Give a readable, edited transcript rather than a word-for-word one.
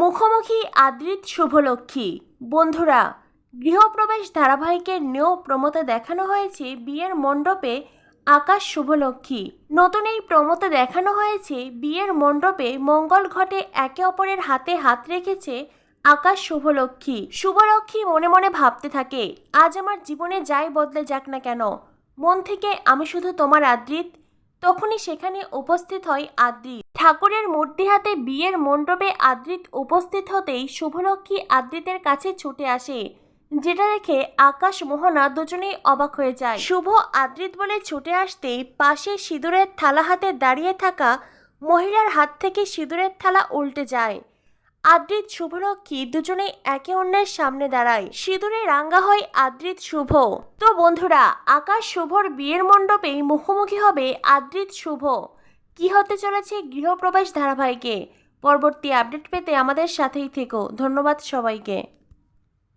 মুখোমুখি আদ্রিত শুভলক্ষ্মী। বন্ধুরা, গৃহপ্রবেশ ধারাবাহিকের নিউ প্রমোতে দেখানো হয়েছে বিয়ের মণ্ডপে আকাশ শুভলক্ষ্মী। নতুন এই প্রমোতে দেখানো হয়েছে বিয়ের মণ্ডপে মঙ্গল ঘটে একে অপরের হাতে হাত রেখেছে আকাশ শুভলক্ষ্মী। শুভলক্ষ্মী মনে মনে ভাবতে থাকে, আজ আমার জীবনে যাই বদলে যাক না কেন, মন থেকে আমি শুধু তোমার আদ্রিত। তখনই সেখানে উপস্থিত হয় আদ্রিত। ঠাকুরের মূর্তি হাতে বিয়ের মণ্ডপে আদ্রিত উপস্থিত হতেই শুভলক্ষ্মী আদ্রিতের কাছে ছুটে আসে, যেটা দেখে আকাশ মোহনা দুজনেই অবাক হয়ে যায়। শুভ আদ্রিত বলে ছুটে আসতেই পাশে সিঁদুরের থালা হাতে দাঁড়িয়ে থাকা মহিলার হাত থেকে সিঁদুরের থালা উল্টে যায়। আদ্রিত শুভলক্ষ্মী দুজনেই একে অন্যের সামনে দাঁড়ায়। সিঁদুরে রাঙ্গা হয় আদ্রিত শুভ। তো বন্ধুরা, আকাশ শুভর বিয়ের মণ্ডপেই মুখোমুখি হবে আদ্রিত শুভ। কি হতে চলেছে গৃহপ্রবেশ ধারাবাহিকে? পরবর্তী আপডেট পেতে আমাদের সাথেই থেকো। ধন্যবাদ সবাইকে।